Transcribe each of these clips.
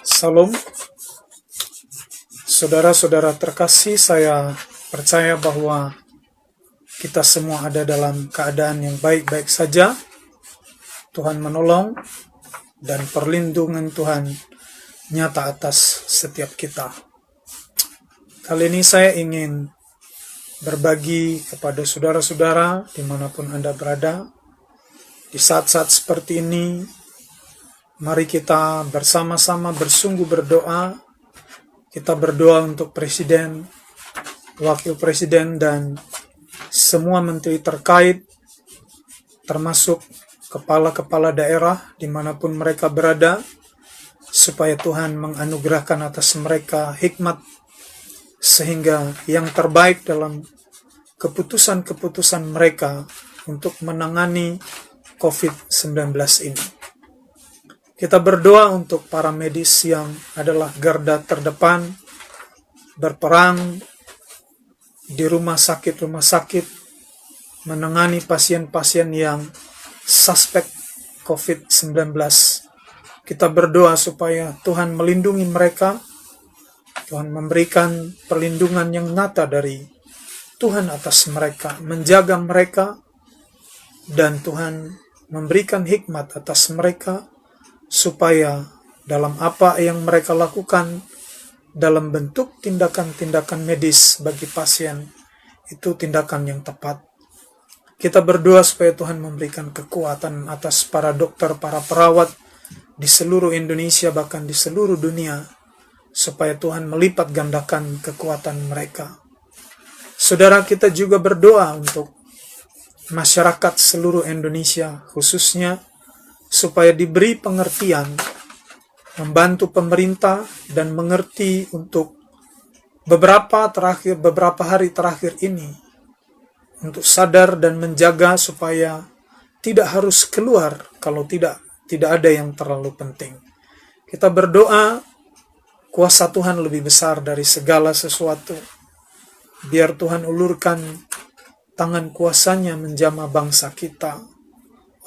Salam, saudara-saudara terkasih, saya percaya bahwa kita semua ada dalam keadaan yang baik-baik saja. Tuhan menolong dan perlindungan Tuhan nyata atas setiap kita. Kali ini saya ingin berbagi kepada saudara-saudara dimanapun Anda berada. Di saat-saat seperti ini, mari kita bersama-sama bersungguh berdoa. Kita berdoa untuk Presiden, Wakil Presiden, dan semua menteri terkait, termasuk kepala-kepala daerah dimanapun mereka berada, supaya Tuhan menganugerahkan atas mereka hikmat, sehingga yang terbaik dalam keputusan-keputusan mereka untuk menangani COVID-19 ini. Kita berdoa untuk para medis yang adalah garda terdepan, berperang di rumah sakit, menangani pasien-pasien yang suspek COVID-19. Kita berdoa supaya Tuhan melindungi mereka, Tuhan memberikan perlindungan yang nyata dari Tuhan atas mereka, menjaga mereka, dan Tuhan memberikan hikmat atas mereka, supaya dalam apa yang mereka lakukan dalam bentuk tindakan-tindakan medis bagi pasien, itu tindakan yang tepat. Kita berdoa supaya Tuhan memberikan kekuatan atas para dokter, para perawat di seluruh Indonesia, bahkan di seluruh dunia, supaya Tuhan melipat gandakan kekuatan mereka. Saudara, kita juga berdoa untuk masyarakat seluruh Indonesia, khususnya supaya diberi pengertian, membantu pemerintah dan mengerti untuk beberapa hari terakhir ini, untuk sadar dan menjaga supaya tidak harus keluar kalau tidak ada yang terlalu penting. Kita berdoa kuasa Tuhan lebih besar dari segala sesuatu. Biar Tuhan ulurkan tangan kuasanya menjamah bangsa kita.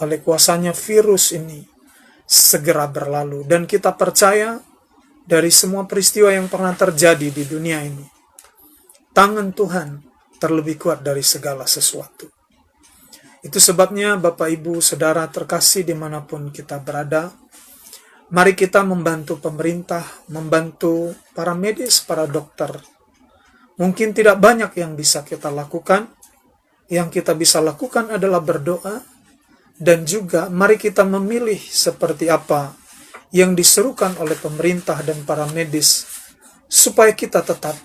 Oleh kuasanya virus ini segera berlalu. Dan kita percaya dari semua peristiwa yang pernah terjadi di dunia ini, tangan Tuhan terlebih kuat dari segala sesuatu. Itu sebabnya Bapak Ibu Saudara terkasih dimanapun kita berada, mari kita membantu pemerintah, membantu para medis, para dokter. Mungkin tidak banyak yang bisa kita lakukan. Yang kita bisa lakukan adalah berdoa. Dan juga mari kita memilih seperti apa yang diserukan oleh pemerintah dan para medis, supaya kita tetap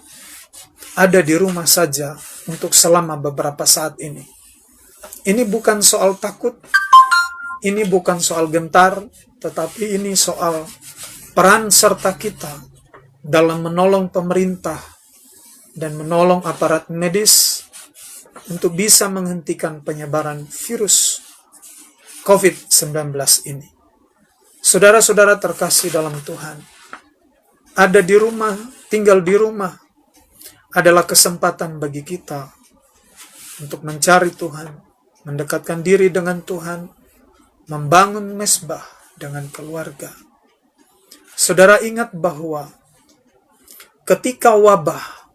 ada di rumah saja untuk selama beberapa saat ini. Ini bukan soal takut, ini bukan soal gentar, tetapi ini soal peran serta kita dalam menolong pemerintah dan menolong aparat medis untuk bisa menghentikan penyebaran virus COVID-19 ini. Saudara-saudara terkasih dalam Tuhan, ada di rumah, tinggal di rumah, adalah kesempatan bagi kita untuk mencari Tuhan, mendekatkan diri dengan Tuhan, membangun mesbah dengan keluarga. Saudara ingat bahwa ketika wabah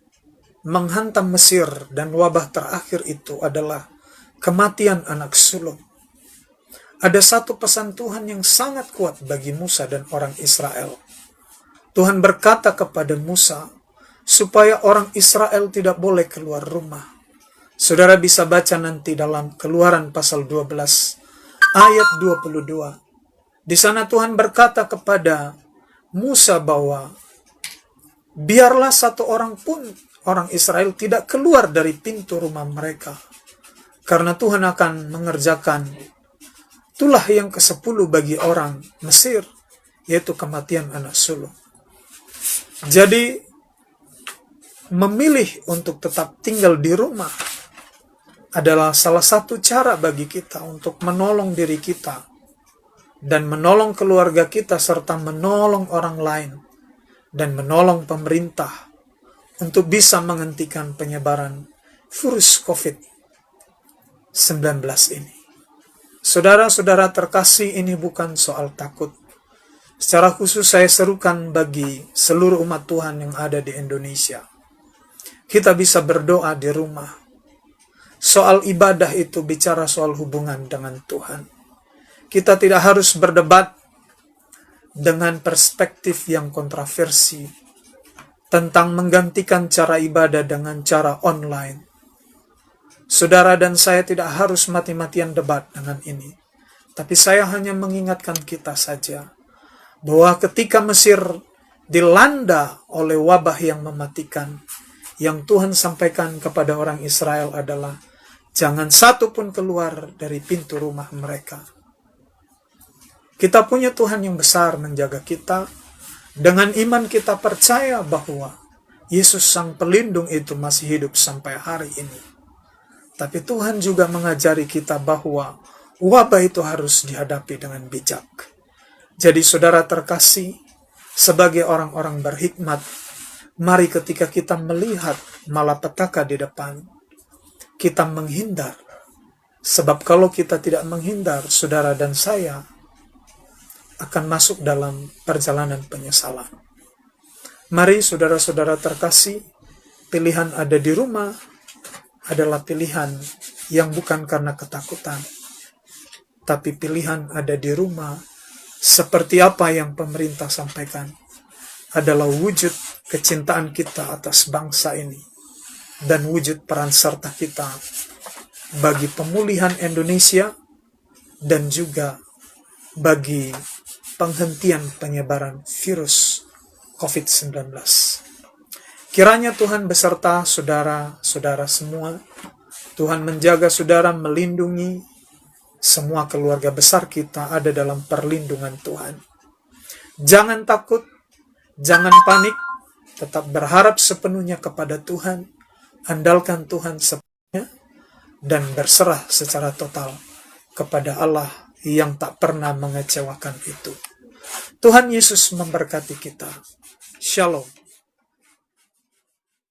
menghantam Mesir, dan wabah terakhir itu adalah kematian anak sulung, ada satu pesan Tuhan yang sangat kuat bagi Musa dan orang Israel. Tuhan berkata kepada Musa supaya orang Israel tidak boleh keluar rumah. Saudara bisa baca nanti dalam Keluaran pasal 12 ayat 22. Di sana Tuhan berkata kepada Musa bahwa biarlah satu orang pun orang Israel tidak keluar dari pintu rumah mereka, karena Tuhan akan mengerjakan itulah yang ke-10 bagi orang Mesir, yaitu kematian anak sulung. Jadi, memilih untuk tetap tinggal di rumah adalah salah satu cara bagi kita untuk menolong diri kita dan menolong keluarga kita, serta menolong orang lain dan menolong pemerintah untuk bisa menghentikan penyebaran virus COVID-19 ini. Saudara-saudara terkasih, ini bukan soal takut. Secara khusus saya serukan bagi seluruh umat Tuhan yang ada di Indonesia. Kita bisa berdoa di rumah. Soal ibadah itu bicara soal hubungan dengan Tuhan. Kita tidak harus berdebat dengan perspektif yang kontroversi tentang menggantikan cara ibadah dengan cara online. Saudara dan saya tidak harus mati-matian debat dengan ini. Tapi saya hanya mengingatkan kita saja bahwa ketika Mesir dilanda oleh wabah yang mematikan, yang Tuhan sampaikan kepada orang Israel adalah jangan satu pun keluar dari pintu rumah mereka. Kita punya Tuhan yang besar menjaga kita. Dengan iman kita percaya bahwa Yesus Sang Pelindung itu masih hidup sampai hari ini. Tapi Tuhan juga mengajari kita bahwa wabah itu harus dihadapi dengan bijak. Jadi saudara terkasih, sebagai orang-orang berhikmat, mari ketika kita melihat malapetaka di depan, kita menghindar. Sebab kalau kita tidak menghindar, saudara dan saya akan masuk dalam perjalanan penyesalan. Mari saudara-saudara terkasih, pilihan ada di rumah adalah pilihan yang bukan karena ketakutan, tapi pilihan ada di rumah seperti apa yang pemerintah sampaikan adalah wujud kecintaan kita atas bangsa ini dan wujud peran serta kita bagi pemulihan Indonesia dan juga bagi penghentian penyebaran virus COVID-19. Kiranya Tuhan beserta saudara-saudara semua. Tuhan menjaga saudara, melindungi semua keluarga besar kita ada dalam perlindungan Tuhan. Jangan takut, jangan panik, tetap berharap sepenuhnya kepada Tuhan, andalkan Tuhan sepenuhnya, dan berserah secara total kepada Allah yang tak pernah mengecewakan itu. Tuhan Yesus memberkati kita. Shalom.